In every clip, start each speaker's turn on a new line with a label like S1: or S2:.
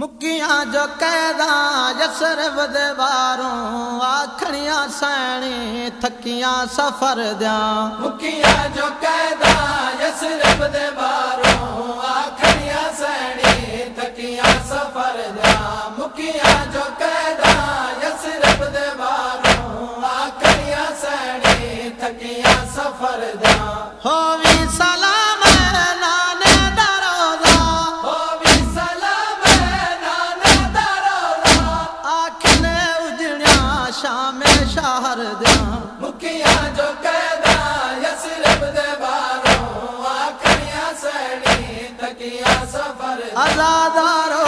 S1: मुकिया जो कैदा यसरब दे बारों आखड़िया सैनी थकिया सफर द्या।
S2: मुकिया जो कैदा यसरब दे बारों आखड़िया सैनी थकिया सफर द्या। मुकिया जो कैदा यसरब दे बारों आखड़िया सैनी थकिया सफर द्या।
S1: होवी सलाम नाने दरोदा,
S2: होवी सलाम नाने दरोदा,
S1: आखने उजड़िया शामे शहर द्या।
S2: मुकिया जो कैदा यसरब दे बारों आखड़िया सैनी थकिया सफर द्या।
S1: आजादारो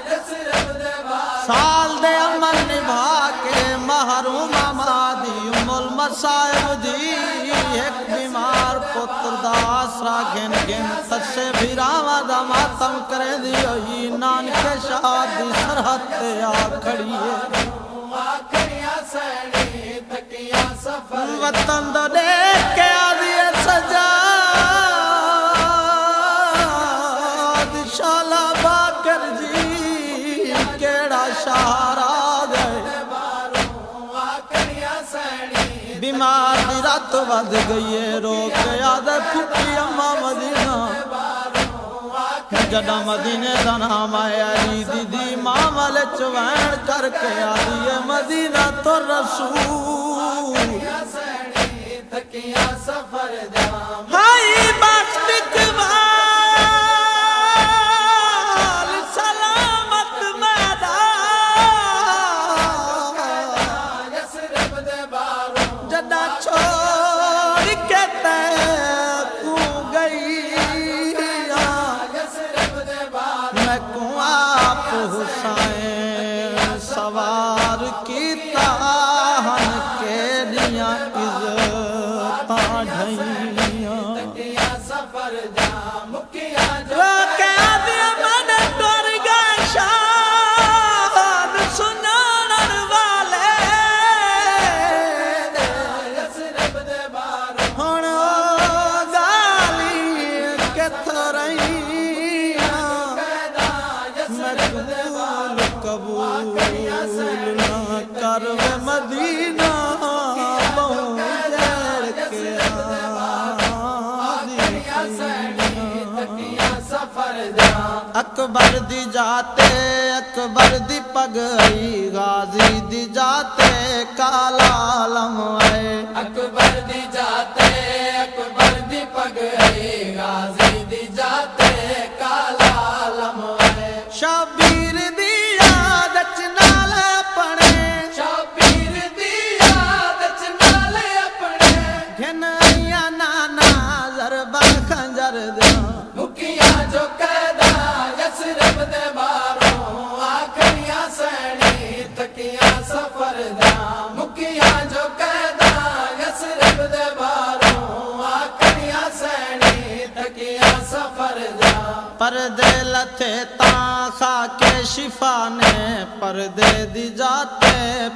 S2: यसरब दे बारों
S1: साल दे अमन निभा के महरूम आमादी उम्मुल मसाइब दी। एक बीमार पुत्र दा आसरा गिन गिन तसे भिरावा दा मातम करे दी। नानके शाह दी सरहद ते आ खड़ी है
S2: आखड़िया सैनी थकिया सफर।
S1: वतन दो देख के आदि सजा शाला बाकर जी केड़ा सहारा दे।
S2: आखड़िया सैनी
S1: बीमार दी रात वध गई है रोक याद फुकी अम्मा मदीना। जदा मदीने दा नाम आया अली दीदी मामल चवैन करके आदि है मदीना तो रसूल।
S2: सैनी थकिया सफर द्या।
S1: हाय बख्त इकबाल सलामत मैदान
S2: यसरब दे बारों
S1: जदा छोड़ के तू गई।
S2: यसरब दे बारों
S1: मैं को आप हुसैन सवार कीता हन के दिया इज्जतां ढइयां।
S2: थकिया सफर द्या। मुकिया जो
S1: रोके दिया मन टुर गए शान सुनानन वाले।
S2: यसरब दे बारों
S1: हुण ओ गाली किथों रहियां।
S2: कैदा यसरब दे बारों
S1: कबूल ना कर वे मदीना बहु जड़ के
S2: आखड़िया सैनी थकिया सफर द्या।
S1: अकबर दी जाते अकबर दी पगड़ी गाजी दी जाते काला आलम है।
S2: अकबर दी जाते अकबर दी पगड़ी गाजी दी जाते काला आलम है।
S1: शबीर दी यादच नाल अपने
S2: शबीर दी यादच नाल अपने
S1: घिनैया नाना जरबा खंजर दे।
S2: मुकिया जो कैदा यसरब दे बारों आखड़िया सैनी थकिया सफर द्या। मुकिया जो कैदा यसरब दे बारों आखड़िया सैनी थकिया सफर द्या।
S1: पर्दे लथे ताखा के शिफा ने पर्दे दी जाते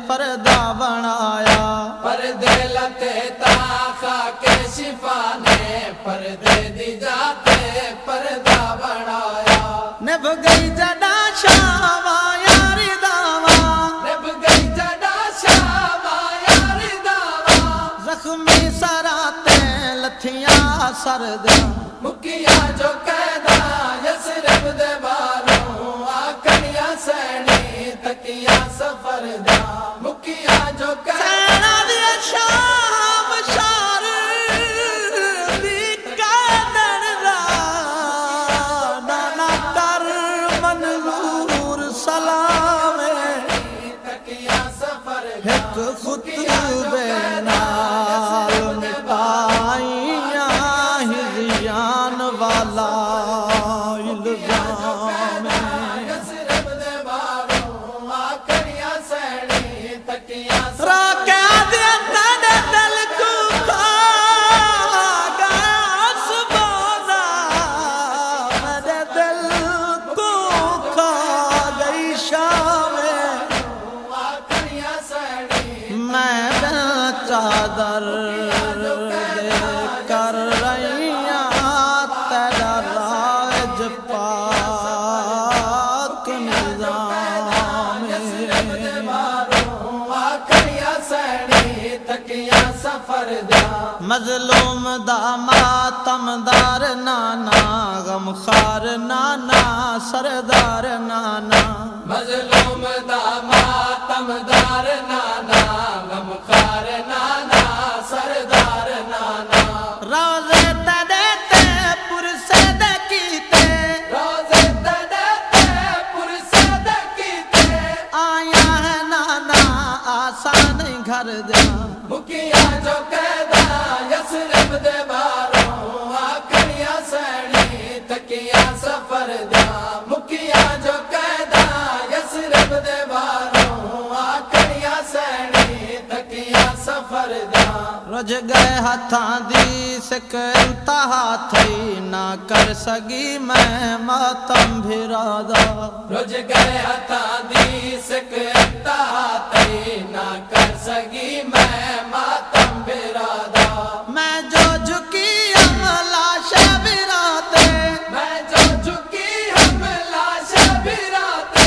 S1: पर्दा बनाया।
S2: पर्दे लते ताखा के शिफा ने पर्दे दी जाते पर्दा बढ़ाया।
S1: निभ गई जडा शामा यारी दावा
S2: निभ गई जडा शामा यारी दावा।
S1: जख्मी सराते लथिया सरदा।
S2: मुकिया जो कैदा यसरब दे बारों आखड़िया सैनी थकिया सफर द्या। मुकिया जो कैदा
S1: सैना दी शाम शार दी कादर दा नाना कर मंजूर सलामे।
S2: थकिया सफर द्या।
S1: एक खुतबे नाल मिटाइयां हिजियान वाला इल्जाम।
S2: यसरब दे बारों आखड़िया सैनी थकिया
S1: रोके दिया तेरे दिल को खा गया सुबोदा। मेरे दिल को खा गई शामे।
S2: आखड़िया सैनी
S1: मैं चादर दे कर रही तेरा मजलूम दा मातमदार नाना, गमखार नाना, सरदार नाना।
S2: मजलूम दा मातमदार नाना, गमखार नाना, सरदार नाना।
S1: रोज़े तड़े ते पुरसद कीते,
S2: रोज़े तड़े ते पुरसद कीते।
S1: आया है नाना आसान घर दे।
S2: मुखिया जो कैदा यसरब दे बारों, आखड़िया सैनी तकिया सफर दा। मुखिया जो कैदा यसरब दे बारों, आखड़िया सैनी तकिया सफर दा।
S1: रुझ गए हथां दी सिक इंतहा थई, ना कर सगी मैं मातम भिरादा।
S2: रुझ गए हथां दी सिक इंतहा थई, ना कर सगी मैं मातम भिरादा।
S1: मैं जो झुकी लाश बिराते,
S2: मैं जो झुकी हम लाश बिराते।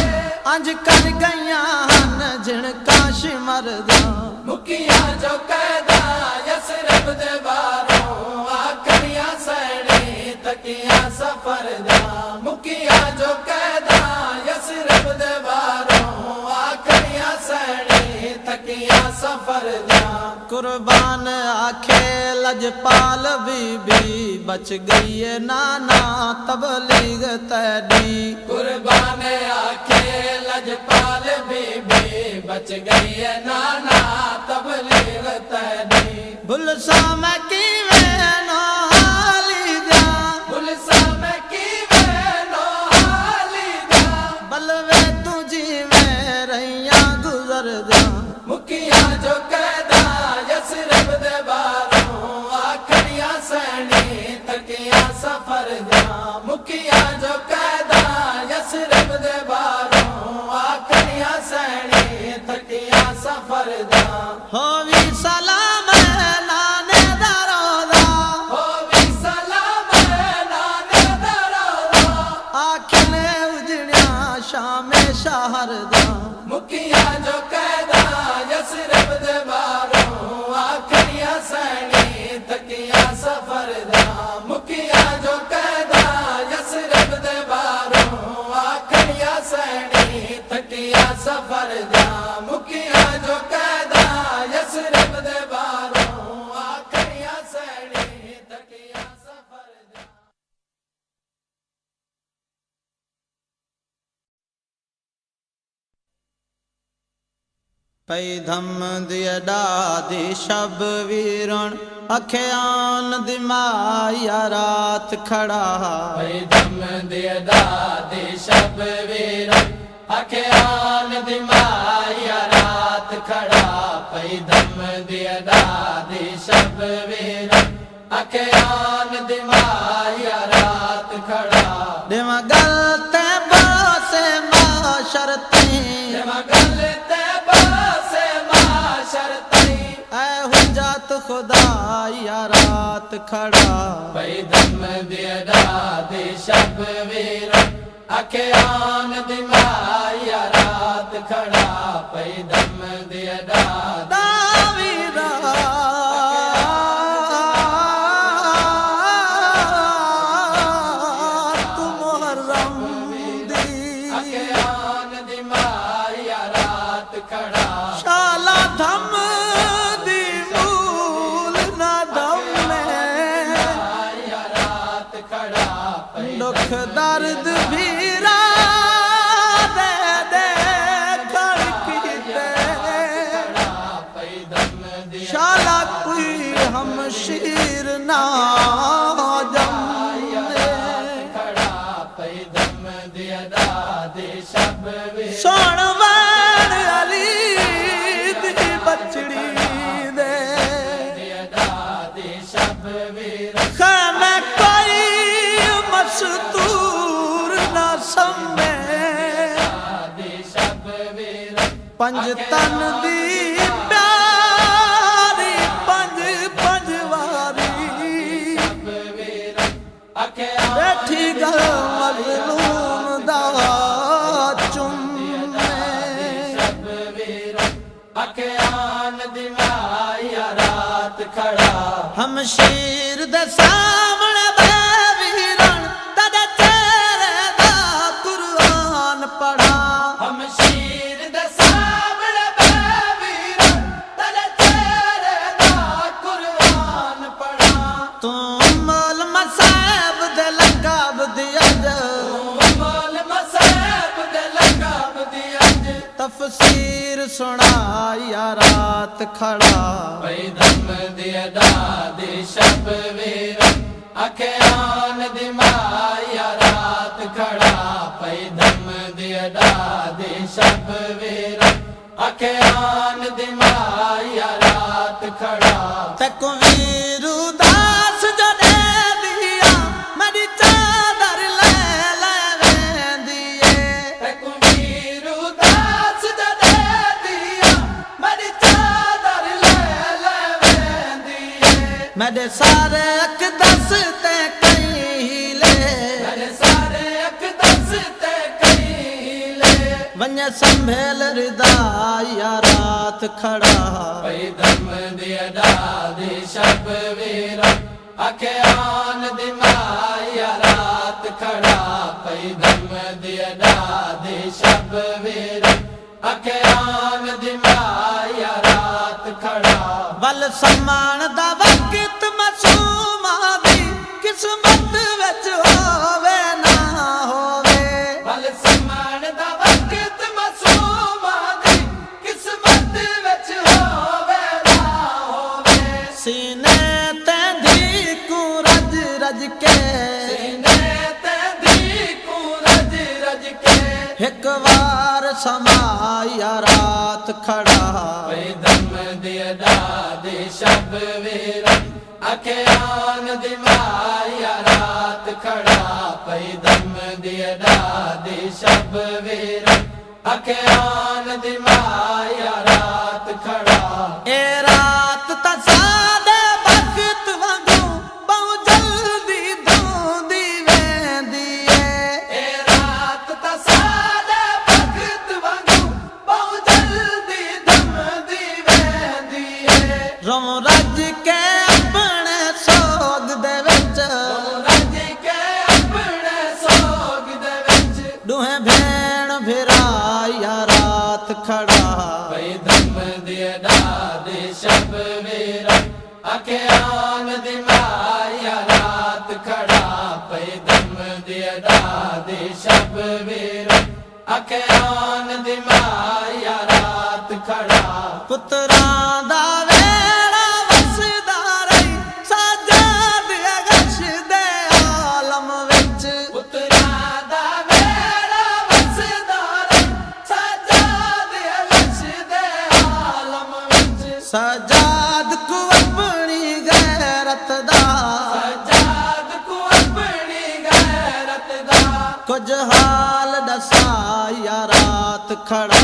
S1: अंज कर गईया हन जिनका शिमरदा।
S2: मुखिया जो कैदा यसरब दे बारों, आखड़िया सैनी तकिया सफर दा। मुखिया जो कैदा यसरब दे बारों, आखड़िया सैनी तकिया सफर दा।
S1: कुर्बान आखे लजपाल बीबी, बच गई है नाना तबलीग तैडी।
S2: कुर्बान आखे लजपाल बीबी, बच गई है नाना तबलीग तैडी।
S1: भुलसा मैं कीवें नो हाली जा,
S2: भुलसा मैं कीवें नो हाली जा।
S1: बलवे तुझी में रैया गुजर जा।
S2: मुखिया जो कैदा यसरब दे बारों, आखड़िया सैनी तकिया सफर दा। मुखिया जो कैदा यसरब दे बारों, आखड़िया सैनी तकिया सफर दा।
S1: होवी सलाम नाने दरोदा,
S2: होवी सलाम नाने दरोदा।
S1: आखिले उजड़िया शामे शहर दा।
S2: मुखिया जो कैदा यसरब दे बारों, आखड़िया सैनी तकिया सफर दा। मुखिया जो कैदा यसरब दे बारों, आखड़िया सैनी तकिया सफर दा। मुखिया जो कैदा यसरब दे बारों, आखड़िया सैनी तकिया सफर दा।
S1: पई धम दिया डादी शब वीरण, अखियान दिमाया रात खड़ा।
S2: पई धम दिया दादी शब वीरण, अखियान दिमाया रात खड़ा। पई धम दिया दादी शब वीरण, अखियान दिमाया रात खड़ा।
S1: दिम गलते बासे माशरती,
S2: दिम गलते बासे माशरती।
S1: ऐ हुज्जत खुदा या रात खड़ा।
S2: पई धम दिया दादी शब वीरण, अखियान दिमाया रात खड़ा। पई धम दिया दादी
S1: दावीदा तू मुहर्रम दी,
S2: अखियान दिमाया रात खड़ा।
S1: शाला धम दी मूल ना दम में,
S2: दिमाया रात खड़ा। पई
S1: दुख दर्द भी दे दे खड़कीते।
S2: खड़ा। पई धम दिया
S1: शाला कोई हम शीर ना जम
S2: खड़ा। पई धम दिया दादी शब वीरण,
S1: सोण वैण अली दी बचड़ी दे।
S2: दिया दादी शब वीरण।
S1: खैमे कोई मस्तूर ना सम्मे,
S2: दादी शब वीरण,
S1: पंज तन दी प्यारी पंज पंजवारी।
S2: शब वीरण, अखियान
S1: बैठी गल मजलूम दा चुम्मे,
S2: शब वीरण, अखियान दिमाया रात खड़ा।
S1: हम शमशीर दे सामने बेवीरन तेरे चेहरे दा कुरान पढ़ा
S2: शमशीर दे सामने बेवीरन तेरे चेहरे दा कुरान पढ़ा
S1: तू मोल मसाब दे लकाब दिया
S2: मोल मसाब दे लकाब दिया
S1: तफसीर सुना या रात खड़ा
S2: पई दम दिया दादी शब वीर अखियान दी माया रात खड़ा पई दम दिया दादी शब वीर अखियान दी माया रात खड़ा
S1: तको वीर उदास जो दे दिया मेरी चादर ले ले वेंदिए
S2: तको वीर उदास जो दे दिया मेरी चादर ले ले वेंदिए
S1: मेरे सारे अकदस ते कई ले
S2: मेरे सारे अकदस ते कईले
S1: वन्य संभेल रिदा या रात खड़ा
S2: पई दम दिया दादी शब वीर अखियान दी माया रात खड़ा पई दम दिया दादी शब वीर अखियान दी माया रात खड़ा
S1: बल समान दा वक्त मासूमा दी किस्मत विच होवे ना होवे
S2: बल समान दा वक्त मासूमा दी किस्मत विच होवे ना होवे
S1: सीने ते धी रज रज के
S2: सीने ते दी को रज रज के
S1: एक बार समाया रात खड़ा
S2: पई दम दिया दादी शब वीर अखियान दी माया रात खड़ा पई दम दिया दादी शब वीर अखियान दी माया रात खड़ा
S1: ए रात ता सादे वक्त वांगू बहु जल्दी धोंदी वेंदी
S2: ए रात ता सादे वक्त वांगू बहु जल्दी धमदी वेंदी
S1: रम रज के अपने सोग दे विच
S2: रज के अपने सोग दे विच
S1: दुहे भेण भिराया रात खड़ा
S2: पई दम दिया दादी शब वीर अखियान दी माया रात खड़ा पई दम दिया दादी शब वीर अखियान दी माया रात खड़ा
S1: पुत्रां दा वेड़ा वसदा रही साजाद अगश दे आलम विच
S2: पुत्रा दा वेड़ा वसदा रही सजाद अलश दे आलम विच
S1: सजाद को अपनी गैरत दा
S2: सजाद को अपनी गैरत दा
S1: कुछ हाल दसाया रात खड़ा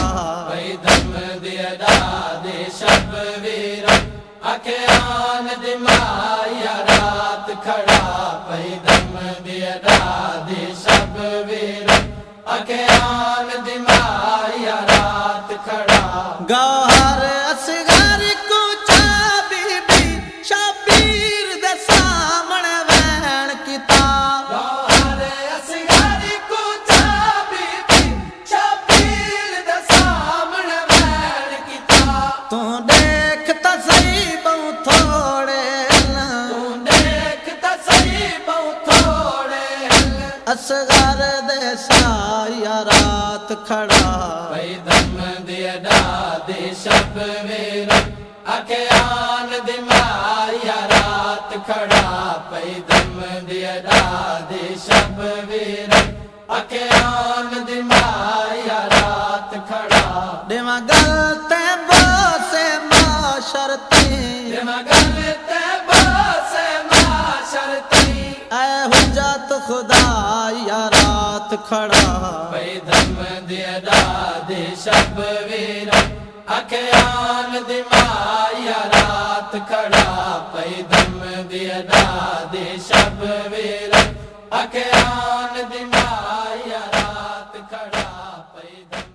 S2: पई दम दिया दादी शब वीर अखियान दी माया रात खड़ा पई दम दिया दादी शब वीर अखियान दी माया रात खड़ा
S1: गौहर असगर को चाबी शबीर दे सामने वैन किताब
S2: गौहर असगर को चाबी शबीर दे सामने बैठ किताब
S1: तू देख ता सही बहु थोड़े
S2: तू देख ता सही बहु थोड़े
S1: असगर दे साया रात खड़ा
S2: पई दम दिया दादी शब वीर अखियान दी माया रात खड़ा पई दम दिया दादी शब वीर अखियान दी माया रात खड़ा
S1: देवा गलते बोसे माशरती
S2: मगल ते बासे माशरती
S1: ऐ हुज्जत खुदा या रात खड़ा
S2: पई दम दिया दादी शब वीर अखियान दी माया रात खड़ा पई दम दिया दादी शब वीर अखियान दी माया रात खड़ा पई दम